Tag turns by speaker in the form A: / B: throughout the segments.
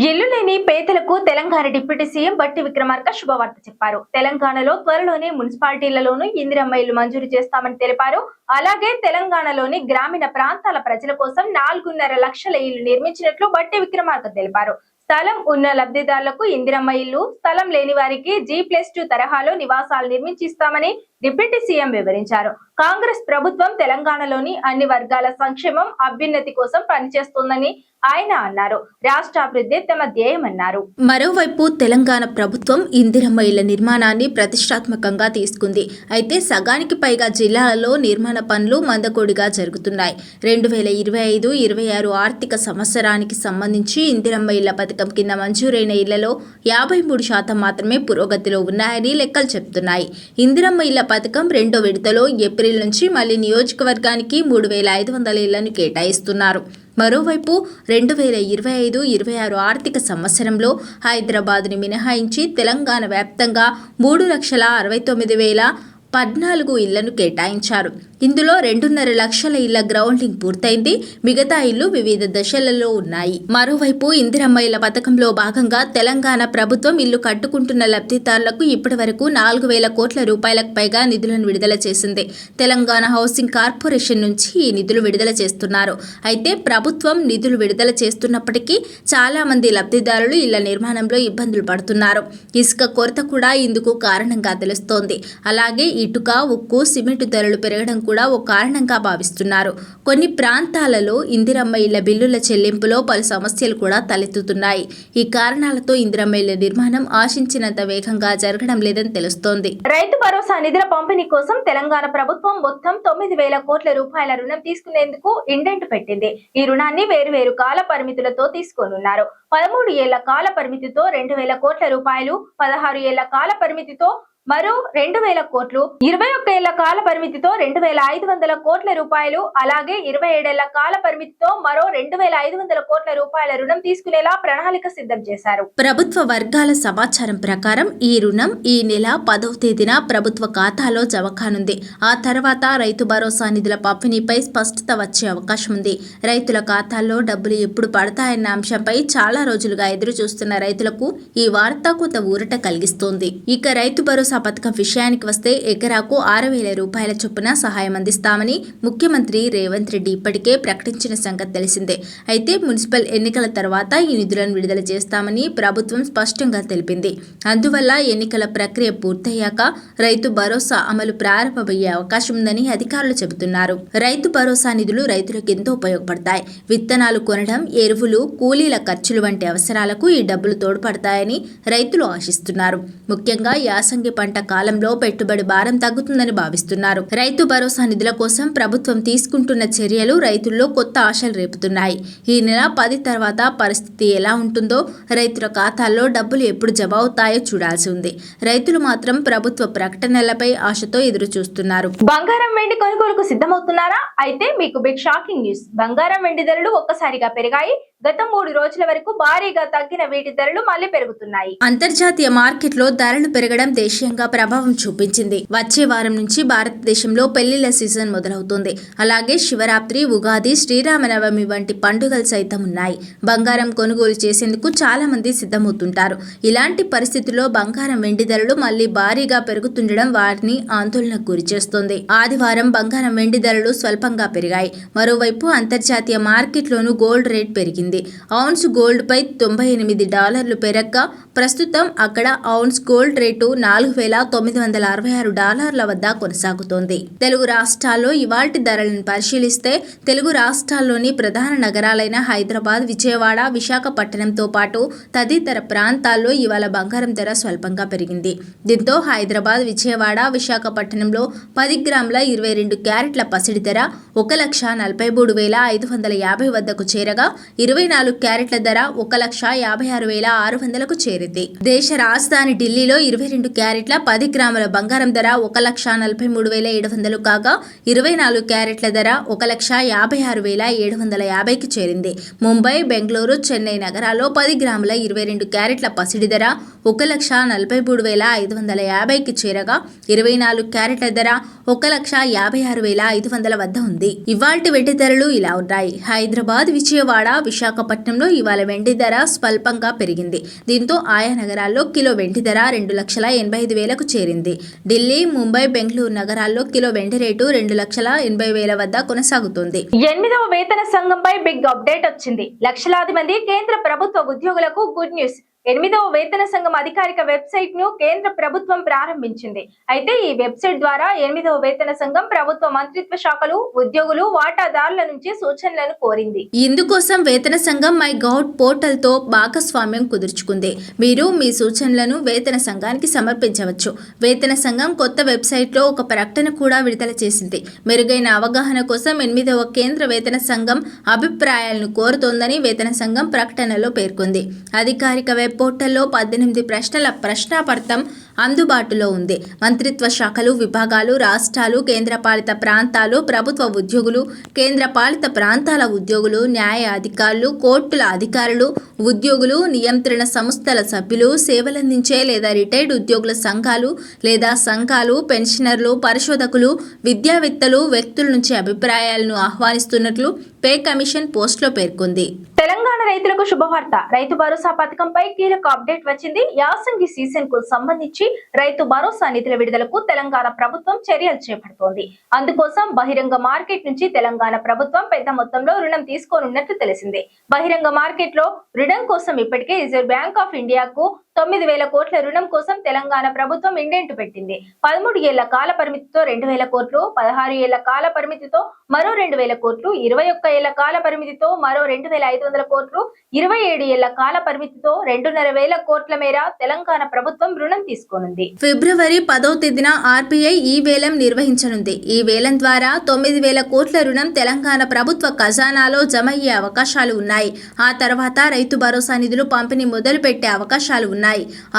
A: ఇల్లు లేని పేదలకు తెలంగాణ డిప్యూటీ సీఎం బట్టి విక్రమార్క శుభవార్త చెప్పారు. తెలంగాణలో త్వరలోనే మున్సిపాలిటీలలోనూ ఇందిరమ్మ ఇల్లు మంజూరు చేస్తామని తెలిపారు. అలాగే తెలంగాణలోని గ్రామీణ ప్రాంతాల ప్రజల కోసం 4.5 లక్షల ఇల్లు నిర్మించినట్లు బట్టి విక్రమార్క తెలిపారు. స్థలం ఉన్న లబ్ధిదారులకు ఇందిరమ్మ ఇల్లు, స్థలం లేని వారికి G+2 తరహాలో నివాసాలు నిర్మించిస్తామని డిప్యూటీ సీఎం వివరించారు. కాంగ్రెస్ ప్రభుత్వం తెలంగాణలోని అన్ని వర్గాల సంక్షేమం, అభ్యున్నతి కోసం పనిచేస్తోందని ఆయన అన్నారు. రాష్ట్ర అభివృద్ధి తమ ధ్యేయమన్నారు.
B: మరోవైపు తెలంగాణ ప్రభుత్వం ఇందిరమ్మ ఇళ్ల నిర్మాణాన్ని ప్రతిష్టాత్మకంగా తీసుకుంది. అయితే సగానికి పైగా జిల్లాలలో నిర్మాణ పనులు మందకోడిగా జరుగుతున్నాయి. 2025-26 ఆర్థిక సంవత్సరానికి సంబంధించి ఇందిరమ్మ ఇళ్ల పథకం కింద మంజూరైన ఇళ్లలో 53% మాత్రమే పురోగతిలో ఉన్నాయని లెక్కలు చెబుతున్నాయి. ఇందిరమ్మ ఇళ్ల పథకం రెండో విడతలో ఏప్రిల్ నుంచి మళ్లీ నియోజకవర్గానికి 3,500 ఇళ్లను కేటాయిస్తున్నారు. మరోవైపు 2025-26 ఆర్థిక సంవత్సరంలో హైదరాబాద్ని మినహాయించి తెలంగాణ వ్యాప్తంగా 3,69,014 ఇళ్లను కేటాయించారు. ఇందులో 2.5 లక్షల ఇళ్ల గ్రౌండింగ్ పూర్తయింది. మిగతా ఇళ్లు వివిధ దశలలో ఉన్నాయి. మరోవైపు ఇందిరమ్మ ఇళ్ల పథకంలో భాగంగా తెలంగాణ ప్రభుత్వం ఇల్లు కట్టుకుంటున్న లబ్ధిదారులకు ఇప్పటి వరకు 4,000 కోట్ల రూపాయలకు పైగా నిధులను విడుదల చేసింది. తెలంగాణ హౌసింగ్ కార్పొరేషన్ నుంచి ఈ నిధులు విడుదల చేస్తున్నారు. అయితే ప్రభుత్వం నిధులు విడుదల చేస్తున్నప్పటికీ చాలా మంది లబ్ధిదారులు ఇళ్ల నిర్మాణంలో ఇబ్బందులు పడుతున్నారు. ఇసుక కొరత కూడా ఇందుకు కారణంగా తెలుస్తోంది. అలాగే ఇటుక, ఉక్కు, సిమెంటు ధరలు పెరగడం కూడా ఓ కారణంగా భావిస్తున్నారు. కొన్ని ప్రాంతాలలో ఇందిరమ్మ ఇళ్ల బిల్లుల చెల్లింపులో పలు సమస్యలు కూడా తలెత్తుతున్నాయి. ఈ కారణాలతో ఇందిరమ్మ ఇళ్ల నిర్మాణం ఆశించినంత వేగంగా జరగడం లేదని తెలుస్తోంది.
A: రైతు భరోసా నిధుల పంపిణీ కోసం తెలంగాణ ప్రభుత్వం మొత్తం 9,000 కోట్ల రూపాయల రుణం తీసుకునేందుకు ఇండెంట్ పెట్టింది. ఈ రుణాన్ని వేరువేరు కాల పరిమితులతో తీసుకోనున్నారు. 13 ఏళ్ల కాల పరిమితితో 2,000 కోట్ల రూపాయలు, 16 ఏళ్ల కాల పరిమితితో మరో 2,000 కోట్లు, 21 ఏళ్ల కాల పరిమితితో 2,500 కోట్ల రూపాయలు, అలాగే 27 ఏళ్ల కాల పరిమితితో మరో 2,500 కోట్ల రూపాయల రుణం తీసుకునేలా ప్రణాళిక సిద్ధం చేశారు.
B: ప్రభుత్వ వర్గాల సమాచారం ప్రకారం ఈ రుణం ఈ నెల 10వ తేదీన ప్రభుత్వ ఖాతాలో జమ కానుంది. ఆ తర్వాత రైతు భరోసా నిధుల పంపిణీపై స్పష్టత వచ్చే అవకాశం ఉంది. రైతుల ఖాతాల్లో డబ్బులు ఎప్పుడు పడతాయన్న అంశంపై చాలా రోజులుగా ఎదురు చూస్తున్న రైతులకు ఈ వార్త కొంత ఊరట కలిగిస్తోంది. ఇక రైతు భరోసా పథకం విషయానికి వస్తే ఎకరాకు 6,000 రూపాయల చొప్పున సహాయం అందిస్తామని ముఖ్యమంత్రి రేవంత్ రెడ్డి ఇప్పటికే ప్రకటించిన సంగతి తెలిసిందే. అయితే మున్సిపల్ ఎన్నికల తర్వాత ఈ నిధులను విడుదల చేస్తామని ప్రభుత్వం స్పష్టంగా తెలిపింది. అందువల్ల ఎన్నికల ప్రక్రియ పూర్తయ్యాక రైతు భరోసా అమలు ప్రారంభమయ్యే అవకాశం ఉందని అధికారులు చెబుతున్నారు. రైతు భరోసా నిధులు రైతులకు ఎంతో ఉపయోగపడతాయి. విత్తనాలు కొనడం, ఎరువులు, కూలీల ఖర్చులు వంటి అవసరాలకు ఈ డబ్బులు తోడ్పడతాయని రైతులు ఆశిస్తున్నారు. ముఖ్యంగా యాసంగి పంట కాలంలో పెట్టుబడి భారం తగ్గుతుందని భావిస్తున్నారు. రైతు భరోసా నిధుల కోసం ప్రభుత్వం తీసుకుంటున్న చర్యలు రైతుల్లో కొత్త ఆశలు రేపుతున్నాయి. ఈ నెల 10 తర్వాత పరిస్థితి ఎలా ఉంటుందో, రైతుల ఖాతాల్లో డబ్బులు ఎప్పుడు జమ అవుతాయో చూడాల్సి ఉంది. రైతులు మాత్రం ప్రభుత్వ ప్రకటనలపై ఆశతో ఎదురు చూస్తున్నారు.
A: బంగారం, వెండి కొనుగోలుకు సిద్ధమవుతున్నారా? అయితే మీకు బిగ్ షాకింగ్ న్యూస్. బంగారం, వెండి ధరలు ఒక్కసారిగా పెరిగాయి. గత 3 రోజుల వరకు భారీగా తగ్గిన వీటి ధరలు మళ్లీ పెరుగుతున్నాయి.
B: అంతర్జాతీయ మార్కెట్లో ధరలు పెరగడం దేశీయంగా ప్రభావం చూపించింది. వచ్చే వారం నుంచి భారతదేశంలో పెళ్లిళ్ల సీజన్ మొదలవుతుంది. అలాగే శివరాత్రి, ఉగాది, శ్రీరామనవమి వంటి పండుగలు సైతం ఉన్నాయి. బంగారం కొనుగోలు చేసేందుకు చాలా మంది సిద్ధమవుతుంటారు. ఇలాంటి పరిస్థితుల్లో బంగారం, వెండి ధరలు మళ్లీ భారీగా పెరుగుతుండడం వారిని ఆందోళనకు గురిచేస్తోంది. ఆదివారం బంగారం, వెండి ధరలు స్వల్పంగా పెరిగాయి. మరోవైపు అంతర్జాతీయ మార్కెట్లోనూ గోల్డ్ రేట్ పెరిగింది. ఔన్స్ గోల్డ్ పై $98 పెరగ్గా ప్రస్తుతం అక్కడ ఔన్స్ గోల్డ్ రేటు $4,966 వద్ద కొనసాగుతోంది. తెలుగు రాష్ట్రాల్లో ఇవాల్టి ధరలను పరిశీలిస్తే తెలుగు రాష్ట్రాల్లోని ప్రధాన నగరాలైన హైదరాబాద్, విజయవాడ, విశాఖపట్నంతో పాటు తదితర ప్రాంతాల్లో ఇవాళ బంగారం ధర స్వల్పంగా పెరిగింది. దీంతో హైదరాబాద్, విజయవాడ, విశాఖపట్నంలో 10 గ్రాముల 22 క్యారెట్ల పసిడి ధర 1,43,550 వద్దకు చేరగా 24 క్యారెట్ల ధర 1,56,600కు చేరింది. దేశ రాజధాని ఢిల్లీలో 22 క్యారెట్ల 10 గ్రాముల బంగారం ధర 1,43,700 కాగా 24 క్యారెట్ల ధర 1,56,750కి చేరింది. ముంబై, బెంగళూరు, చెన్నై నగరాల్లో 10 గ్రాముల 22 క్యారెట్ల పసిడి ధర 1,43,550కి చేరగా 24 క్యారెట్ల ధర 1,56,500 వద్ద ఉంది. ఇవాల్టి వెండి ధరలు ఇలా ఉన్నాయి. హైదరాబాద్, విజయవాడ, విశాఖపట్నంలో ఇవాళ వెండి ధర స్వల్పంగా పెరిగింది. దీంతో ఆయా నగరాల్లో కిలో వెండి ధర 2,85,000కు చేరింది. ఢిల్లీ, ముంబై, బెంగళూరు నగరాల్లో కిలో వెండి రేటు 2,80,000 వద్ద కొనసాగుతోంది.
A: 8వ వేతన సంఘంపై బిగ్ అప్డేట్ వచ్చింది. లక్షలాది మంది కేంద్ర ప్రభుత్వ ఉద్యోగులకు గుడ్ న్యూస్. 8వ వేతన సంఘం అధికారిక వెబ్సైట్ ను కేంద్ర ప్రభుత్వం ప్రారంభించింది. అయితే ఈ వెబ్సైట్ ద్వారా 8వ వేతన సంఘం ప్రభుత్వ మంత్రిత్వ శాఖలు, ఉద్యోగులు, వాటాదారుల నుంచి సూచనలను కోరింది.
B: ఇందుకోసం వేతన సంఘం మై గౌట్ పోర్టల్ తో భాగస్వామ్యం కుదుర్చుకుంది. మీరు మీ సూచనలను వేతన సంఘానికి సమర్పించవచ్చు. వేతన సంఘం కొత్త వెబ్సైట్ లో ఒక ప్రకటన కూడా విడుదల చేసింది. మెరుగైన అవగాహన కోసం 8వ కేంద్ర వేతన సంఘం అభిప్రాయాలను కోరుతోందని వేతన సంఘం ప్రకటనలో పేర్కొంది. అధికారిక వెబ్ పోర్టల్లో 18 ప్రశ్నల ప్రశ్నాపత్రం అందుబాటులో ఉంది. మంత్రిత్వ శాఖలు, విభాగాలు, రాష్ట్రాలు, కేంద్రపాలిత ప్రాంతాలు, ప్రభుత్వ ఉద్యోగులు, కేంద్రపాలిత ప్రాంతాల ఉద్యోగులు, న్యాయ అధికారులు, కోర్టుల అధికారులు, ఉద్యోగులు, నియంత్రణ సంస్థల సభ్యులు, సేవలందించే లేదా రిటైర్డ్ ఉద్యోగుల సంఘాలు లేదా సంఘాలు, పెన్షనర్లు, పరిశోధకులు, విద్యావేత్తలు, వ్యక్తుల నుంచి అభిప్రాయాలను ఆహ్వానిస్తున్నట్లు పే కమిషన్ పోస్టులో పేర్కొంది.
A: తెలంగాణ రైతులకు శుభవార్త. రైతు భరోసా పథకంపై కీలక అప్డేట్ వచ్చింది. యాసంగి సీజన్ కు సంబంధించి రైతు భరోసా నిధుల విడుదలకు తెలంగాణ ప్రభుత్వం చర్యలు చేపడుతోంది. అందుకోసం బహిరంగ మార్కెట్ నుంచి తెలంగాణ ప్రభుత్వం పెద్ద మొత్తంలో రుణం తీసుకోనున్నట్లు తెలిసింది. బహిరంగ మార్కెట్ లో రుణం కోసం ఇప్పటికే రిజర్వ్ బ్యాంక్ ఆఫ్ ఇండియాకు 9,000 కోట్ల రుణం కోసం తెలంగాణ ప్రభుత్వం ఇండెంట్ పెట్టింది. 13 ఏళ్ల కాల పరిమితితో 2,000 కోట్లు, 16 ఏళ్ల కాల పరిమితితో మరో 2,000 కోట్లు, 21 ఏళ్ల కాల పరిమితితో మరో 2,500 కోట్లు, 27 ఏళ్ల కాల పరిమితితో 2,500 కోట్ల మేర తెలంగాణ ప్రభుత్వం రుణం తీసుకోనుంది.
B: ఫిబ్రవరి 10వ తేదీన ఆర్బీఐ ఈ వేలం నిర్వహించనుంది. ఈ వేలం ద్వారా 9,000 కోట్ల రుణం తెలంగాణ ప్రభుత్వ ఖజానాలో జమ అయ్యే అవకాశాలు ఉన్నాయి. ఆ తర్వాత రైతు భరోసా నిధులు పంపిణీ మొదలు పెట్టే అవకాశాలు ఉన్నాయి.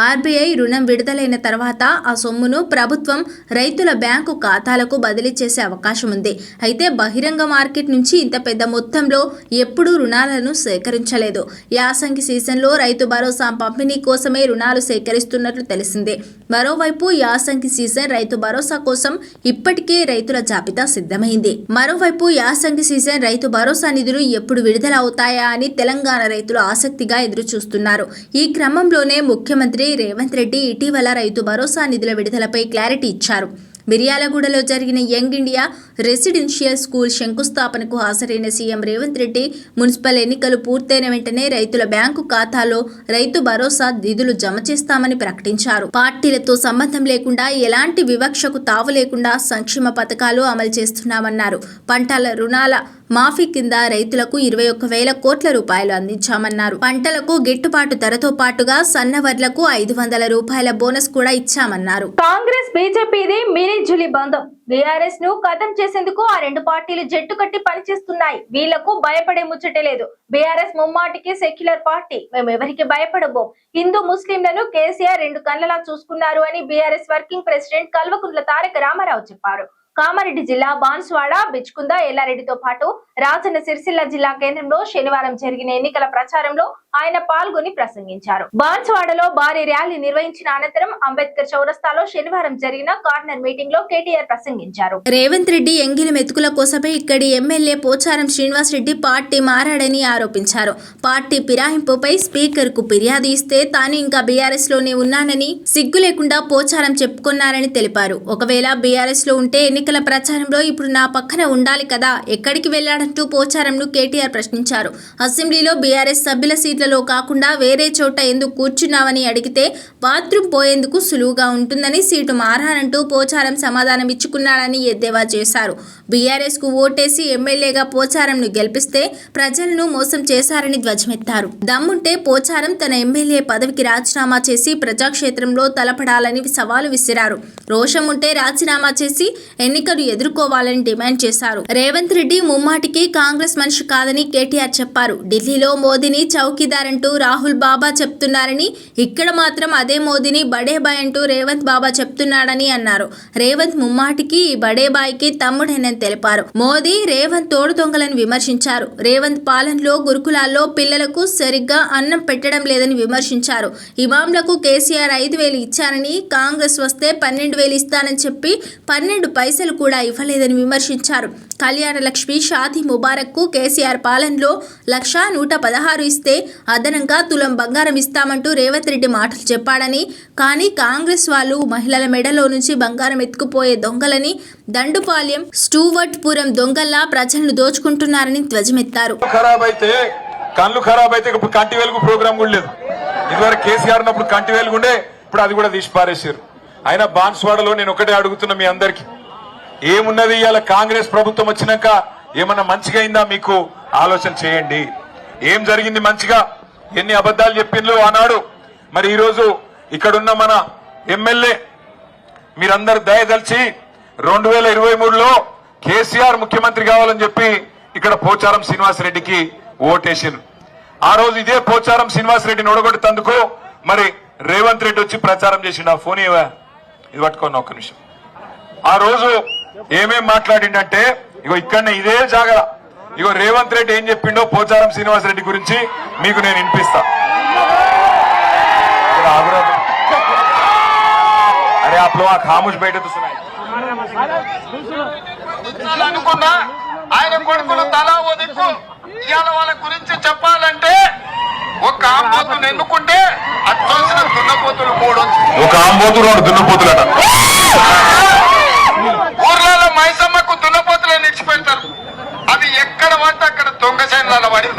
B: ఆర్బీఐ రుణం విడుదలైన తర్వాత ఆ సొమ్మును ప్రభుత్వం రైతుల బ్యాంకు ఖాతాలకు బదిలీ చేసే అవకాశం ఉంది. అయితే బహిరంగ మార్కెట్ నుంచి ఇంత పెద్ద మొత్తంలో ఎప్పుడూ రుణాలను సేకరించలేదు. యాసంగి సీజన్లో రైతు భరోసా పంపిణీ కోసమే రుణాలు సేకరిస్తున్నట్లు తెలిసిందే. మరోవైపు యాసంగి సీజన్ రైతు భరోసా కోసం ఇప్పటికే రైతుల జాబితా సిద్ధమైంది. మరోవైపు యాసంగి సీజన్ రైతు భరోసా నిధులు ఎప్పుడు విడుదల అవుతాయా అని తెలంగాణ రైతులు ఆసక్తిగా ఎదురు చూస్తున్నారు. ఈ క్రమంలోనే ముఖ్యమంత్రి రేవంత్ రెడ్డి ఇటీవల రైతు భరోసా నిధుల విడుదలపై క్లారిటీ ఇచ్చారు. మిర్యాలగూడలో జరిగిన యంగ్ ఇండియా రెసిడెన్షియల్ స్కూల్ శంకుస్థాపనకు హాజరైన సీఎం రేవంత్ రెడ్డి మున్సిపల్ ఎన్నికలు పూర్తయిన వెంటనే రైతుల బ్యాంకు ఖాతాలో రైతు భరోసా నిధులు జమ చేస్తామని ప్రకటించారు. పార్టీలతో సంబంధం లేకుండా, ఎలాంటి వివక్షకు తావు లేకుండా సంక్షేమ పథకాలు అమలు చేస్తున్నామన్నారు. పంటల రుణాల మాఫీ కింద రైతులకు 21,000 కోట్ల రూపాయలు అందించామన్నారు. పంటలకు గిట్టుబాటు ధరతో పాటుగా సన్నవడ్లకు 500 రూపాయల బోనస్ కూడా ఇచ్చామన్నారు.
A: కాంగ్రెస్, బీజేపీది మినీ జులి బంధం. బీఆర్ఎస్ ను ఖతం చేసేందుకు ఆ రెండు పార్టీలు జట్టు కట్టి పనిచేస్తున్నాయి. వీళ్లకు భయపడే ముచ్చటే లేదు. బీఆర్ఎస్ ముమ్మాటికి సెక్యులర్ పార్టీ. మేము ఎవరికి భయపడబోం. హిందూ ముస్లింలను కేసీఆర్ 2 కళ్ళలా చూసుకున్నారు అని BRS working president Kalvakuntla Taraka Ramarao చెప్పారు. కామారెడ్డి జిల్లా బాన్సువాడ, బిచ్కుంద, ఎల్లారెడ్డితో పాటు రాజన్న సిరిసిల్ల జిల్లా కేంద్రంలో శనివారం జరిగిన ఎన్నికల ప్రచారంలో ఆయన పాల్గొని ప్రసంగించారు. బాన్సువాడలో భారీ ర్యాలీ నిర్వహించిన అనంతరం అంబేద్కర్ చౌరస్తాలో శనివారం జరిగిన కార్నర్ మీటింగ్ లో కేటీఆర్ ప్రసంగించారు.
B: రేవంత్ రెడ్డి ఎంగిలి మెతుకుల కోసమే ఇక్కడి ఎమ్మెల్యే పోచారం శ్రీనివాస్ రెడ్డి పార్టీ మారాడని ఆరోపించారు. పార్టీ ఫిరాయింపుపై స్పీకర్ కు ఫిర్యాదు ఇస్తే తాను ఇంకా బీఆర్ఎస్ లోనే ఉన్నానని సిగ్గు లేకుండా పోచారం చెప్పుకున్నారని తెలిపారు. ఒకవేళ బీఆర్ఎస్ లో ఉంటే ఎన్నికల ప్రచారంలో ఇప్పుడు నా పక్కన ఉండాలి కదా, ఎక్కడికి వెళ్లాడంటూ పోచారంను కేటీఆర్ ప్రశ్నించారు. అసెంబ్లీలో బీఆర్ఎస్ సభ్యుల సీట్లలో కాకుండా వేరే చోట ఎందుకు కూర్చున్నావని అడిగితే బాత్రూమ్ పోయేందుకు సులువుగా ఉంటుందని సీటు మారానంటూ పోచారం సమాధానం ఇచ్చుకున్నాడని ఎద్దేవా చేశారు. బీఆర్ఎస్ కు ఓటేసి ఎమ్మెల్యేగా పోచారంను గెలిపిస్తే ప్రజలను మోసం చేశారని ధ్వజమెత్తారు. దమ్ముంటే పోచారం తన ఎమ్మెల్యే పదవికి రాజీనామా చేసి ప్రజాక్షేత్రంలో తలపడాలని సవాలు విసిరారు. రోషం ఉంటే రాజీనామా చేసి ఎన్నికలు ఎదుర్కోవాలని డిమాండ్ చేశారు. రేవంత్ రెడ్డి ముమ్మాటికి కాంగ్రెస్ మనిషి కాదని కేటీఆర్ చెప్పారు. ఢిల్లీలో మోదీని చౌకీదార్ చౌకీదార్ అంటూ రాహుల్ బాబా చెప్తున్నారని, ఇక్కడ మాత్రం అదే మోదీని బడేబాయ్ అంటూ రేవంత్ బాబా చెప్తున్నాడని అన్నారు. రేవంత్ ముమ్మాటికి ఈ బడేబాయ్కి తమ్ముడేనని తెలిపారు. మోదీ రేవంత్ తోడు దొంగలను విమర్శించారు. రేవంత్ పాలనలో గురుకులాల్లో పిల్లలకు సరిగ్గా అన్నం పెట్టడం లేదని విమర్శించారు. ఇమాంలకు కేసీఆర్ 5,000 ఇచ్చారని, కాంగ్రెస్ వస్తే 12,000 ఇస్తానని చెప్పి 12 పైసలు కూడా ఇవ్వలేదని విమర్శించారు. కళ్యాణ లక్ష్మి, షాదీ ముబారక్కు కేసీఆర్ పాలనలో 1,116 ఇస్తే అదనంగా తులం బంగారం ఇస్తామంటూ రేవంత్ రెడ్డి మాటలు చెప్పాడని, కానీ కాంగ్రెస్ వాళ్ళు మహిళల మెడలో నుంచి బంగారం ఎత్తుకుపోయే దొంగలని, దండుపాలెం, స్టూవర్ట్పురం దొంగల్లా ప్రజలను దోచుకుంటున్నారని ధ్వజమెత్తారు.
C: కళ్ళు ఖరాబ్ అయితే ఇప్పుడు కంటి వెలుగు ప్రోగ్రామ్ కూడా లేదు. ఇదివరకు కేసీఆర్ ఉన్నప్పుడు కంటి వెలుగు ఉండే, ఇప్పుడు అది కూడా తీసి పారేశారు. అయినా బాన్స్వాడలో నేను ఒకటే అడుగుతున్నా మీ అందరికి, ఏమున్నది ఇవాళ కాంగ్రెస్ ప్రభుత్వం వచ్చినాక ఏమన్నా మంచిగా అయిందా మీకు ఆలోచన చేయండి. ఏం జరిగింది మంచిగా? ఎన్ని అబద్ధాలు చెప్పిండ్రు ఆనాడు. మరి ఈరోజు ఇక్కడున్న మన ఎమ్మెల్యే మీరందరూ దయదలిచి 2023లో కేసీఆర్ ముఖ్యమంత్రి కావాలని చెప్పి ఇక్కడ పోచారం శ్రీనివాసరెడ్డికి ఓటేసారు. ఆ రోజు ఇదే పోచారం శ్రీనివాసరెడ్డిని ఓడగొట్టేందుకు మరి రేవంత్ రెడ్డి వచ్చి ప్రచారం చేసిండు. ఆ ఫోన్ ఇవ్వ, ఇది పట్టుకున్నా ఒక్క నిమిషం. ఆ రోజు ఏమేం మాట్లాడిండంటే, ఇగో ఇక్కడనే ఇదే జాగర, ఇగో రేవంత్ రెడ్డి ఏం చెప్పిండో పోచారం శ్రీనివాసరెడ్డి గురించి మీకు నేను వినిపిస్తా. అరే आप लोग खामोश बैठे तो सुनाई.
D: అనుకున్నా ఆయన కొడుకులు తలా ఓ దిక్కు. ఇవాళ వాళ్ళ గురించి చెప్పాలంటే ఒక ఆంబోతులు ఎన్నుకుంటే అచ్చోసిన దున్నపోతులు 3
C: ఒక ఆంబోతు 2 దున్నపోతులట.
D: ఊర్లలో మైసమ్మకు దున్నపోతులను నిడిచిపెడతారు. అది ఎక్కడ పడితే అక్కడ దొంగ సైన్యాల వాడి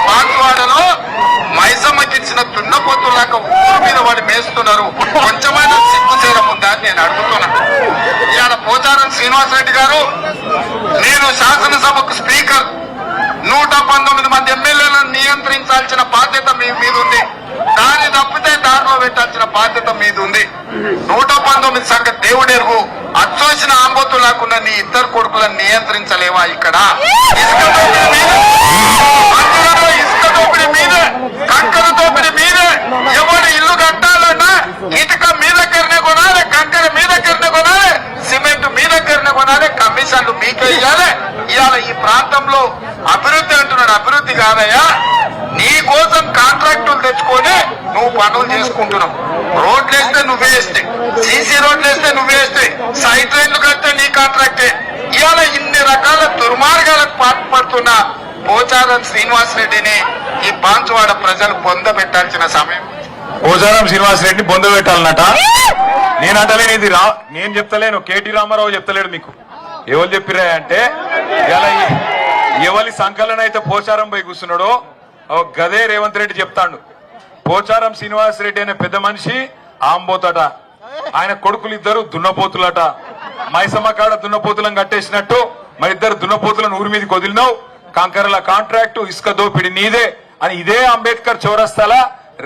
D: పాకువాడలో మైసమ్మకి ఇచ్చిన దున్నపోతులాగా ఊరు మీద వాడి మేస్తున్నారు. కొంచెమైనా సిగ్గు చేయడం ఉందా అని నేను అడుగుతున్నా. ఇవాళ పోచారం శ్రీనివాసరెడ్డి గారు, నేను శాసనసభకు స్పీకర్, 119 మంది ఎమ్మెల్యేలను నియంత్రించాల్సిన బాధ్యత మీ మీద ఉంది. దాన్ని తప్పితే దారిలో పెట్టాల్సిన బాధ్యత మీద ఉంది. 119 సంగతి దేవుడెరుగు. అచ్చోసిన ఆంబోతులాకున్న నీ 2 కొడుకులను నియంత్రించలేవా? ఇక్కడ ఇసుక దోపిడీ మీదే, కంకర దోపిడీ మీదే. ఎవరు ఇల్లు కట్టాలన్నా ఇటుక మీ దగ్గరనే కొనాలి, కంకర మీ దగ్గరనే కొనాలి, సిమెంట్ మీ దగ్గరనే కొనాలి, కమిషన్లు మీకే ఇవ్వాలి. ఇవాళ ఈ ప్రాంతంలో అభివృద్ధి అంటున్నాడు. అభివృద్ధి కాదయ్యా, నీ కోసం కాంట్రాక్టులు తెచ్చుకొని నువ్వు పనులు చేసుకుంటున్నావు. రోడ్లు వేస్తే నువ్వే వేస్తే, సీసీ రోడ్లు వేస్తే నువ్వే వేస్తే, సైడ్ రైన్లు కడితే నీ కాంట్రాక్టే. ఇవాళ ఇన్ని రకాల దుర్మార్గాలకు పాల్పడుతున్న పోచారం శ్రీనివాసరెడ్డిని ఈ బాన్సువాడ ప్రజలు పొందబెట్టాల్సిన సమయం.
C: పోచారం శ్రీనివాసరెడ్డిని పొందబెట్టాలన్నట. నేనంటలేను ఇది, నేను చెప్తలేను, కేటీ రామారావు చెప్తలేడు. మీకు ఎవరు చెప్పిరా అంటే, ఇలా ఎవరి సంకలన అయితే పోచారం పోయి కూర్చున్నాడో గదే రేవంత్ రెడ్డి చెప్తాడు. పోచారం శ్రీనివాసరెడ్డి అనే పెద్ద మనిషి ఆంబోతట, ఆయన కొడుకులు 2 దున్నపోతులట. మైసమ్మ కాడ దున్నపోతులను కట్టేసినట్టు మరి 2 దున్నపోతులను ఊరి మీదకి వదిలినావు. కంకరల కాంట్రాక్టు, ఇసుక దోపిడి నీదే అని ఇదే అంబేద్కర్ చౌరస్తాల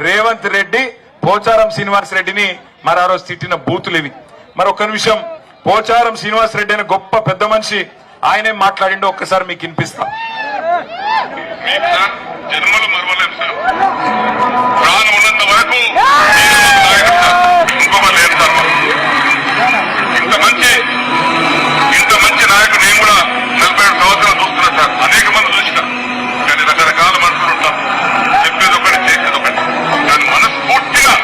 C: రేవంత్ రెడ్డి పోచారం శ్రీనివాసరెడ్డిని మరి ఆ రోజు తిట్టిన బూతులు ఇవి. మరి ఒక్క నిమిషం, పోచారం శ్రీనివాసరెడ్డి అనే గొప్ప పెద్ద మనిషి ఆయనే మాట్లాడిండో ఒక్కసారి మీకు వినిపిస్తా.
D: జన్మలు మరవలేం సార్, ప్రాణం ఉన్నంత వరకు ఇంత మంచి నాయకుడు నేను కూడా 47 సంవత్సరాలు చూస్తున్నా సార్. అనేక మంది చూసిన, కానీ రకరకాల మనుషులు ఉంటాం. చెప్పేది ఒకటి, చేసేది ఒకటి. కానీ మనస్ఫూర్తిగా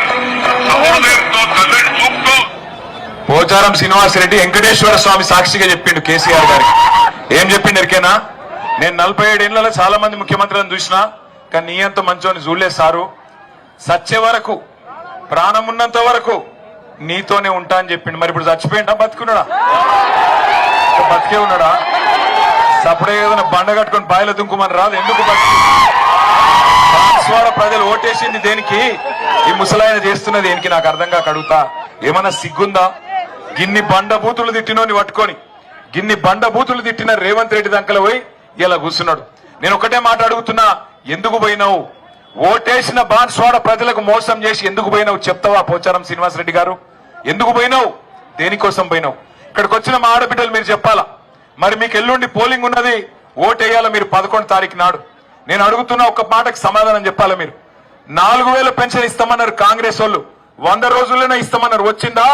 D: సహృదయంతో చల్లటి చూపుతో
C: పోచారం శ్రీనివాసరెడ్డి వెంకటేశ్వర స్వామి సాక్షిగా చెప్పిండు కేసీఆర్ గారికి. ఏం చెప్పిండు ఎరికేనా? నేను 47 ఏళ్లలో చాలా మంది ముఖ్యమంత్రులను చూసినా, కానీ నీ అంత మంచోని చూడలేదు సారు. సచ్చే వరకు, ప్రాణం ఉన్నంత వరకు నీతోనే ఉంటా అని చెప్పిండు. మరి ఇప్పుడు చచ్చిపోయిండా, బతుకున్నాడా? బతికే ఉన్నాడా? సప్పుడే ఏదైనా బండ కట్టుకొని బాయిల దుంకుమని రాదు. ఎందుకు బతికి? బాన్స్వాడ ప్రజలు ఓటేసింది దేనికి? ఈ ముసలాయన చేస్తున్నది దేనికి? నాకు అర్థం కాక అడుగుతా. ఏమన్నా సిగ్గుందా? గిన్ని బండబూతులు తిట్టినోని పట్టుకొని, గిన్ని బండబూతులు తిట్టిన రేవంత్ రెడ్డి దంకల పోయి ఇలా కూర్చున్నాడు. నేను ఒకటే మాట అడుగుతున్నా, ఎందుకు పోయినావు? ఓటేసిన బాన్స్వాడ ప్రజలకు మోసం చేసి ఎందుకు పోయినావు చెప్తావా పోచారం శ్రీనివాసరెడ్డి గారు? ఎందుకు పోయినావు? దేనికోసం పోయినావు? ఇక్కడికి వచ్చిన మా ఆడబిడ్డలు మీరు చెప్పాలా. మరి మీకు ఎల్లుండి పోలింగ్ ఉన్నది, ఓటేయాల మీరు 11వ తారీఖు నాడు. నేను అడుగుతున్న ఒక్క మాటకి సమాధానం చెప్పాలి మీరు. 4000 పెన్షన్ ఇస్తామన్నారు కాంగ్రెస్ వాళ్ళు, 100 రోజుల్లోనే ఇస్తామన్నారు. వచ్చిందా?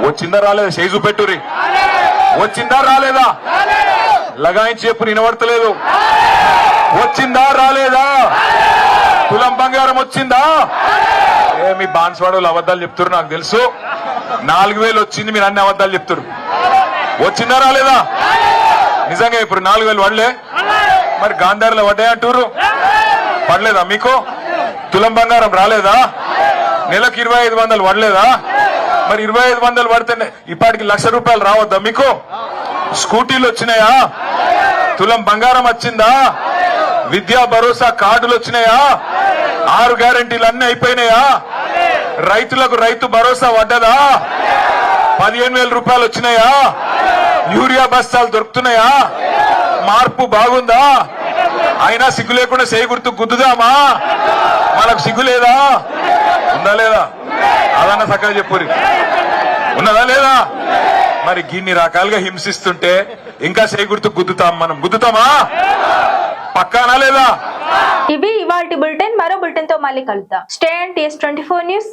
C: వచ్చిందా రాలేదా? చేజు పెట్టురి. వచ్చిందా రాలేదా? లగాయించి చెప్పు, వినబడతలేదు. వచ్చిందా రాలేదా? తులం బంగారం వచ్చిందా? మీ బాన్స్వాడలు అబద్ధాలు చెప్తారు, నాకు తెలుసు. 4000 వచ్చింది, మీరు అన్ని అబద్ధాలు చెప్తారు. వచ్చిందా రాలేదా? నిజంగా ఇప్పుడు 4000 పడలే, మరి గాంధారిలో పడ్డాయి అంటారు. పడలేదా మీకు? తులం బంగారం రాలేదా? నెలకు 2500 పడలేదా? మరి 2500 పడితే ఇప్పటికి 1,00,000 రూపాయలు రావద్దా మీకు? స్కూటీలు వచ్చినాయా? తులం బంగారం వచ్చిందా? విద్యా భరోసా కార్డులు వచ్చినాయా? 6 గ్యారెంటీలు అన్ని అయిపోయినాయా? రైతులకు రైతు భరోసా పడ్డదా? 15,000 రూపాయలు వచ్చినాయా? యూరియా బస్తాలు దొరుకుతున్నాయా? మార్పు బాగుందా? అయినా సిగ్గు లేకుండా చేయి గుర్తు గుద్దుదామా? మనకు సిగ్గు లేదా? ఉందా లేదా? అదన్నా చక్కగా చెప్పురి. ఉన్నదా లేదా? మరి గిన్ని రకాలుగా హింసిస్తుంటే ఇంకా చేయి గుర్తు గుద్దుతాం, మనం గుద్దుతామా? పక్కానా లేదా?
A: ఇవి ఇవాల్టి బులెటిన్. మరో బులెటిన్ తో మళ్ళీ కలుద్దాం. Stay and TS24 news.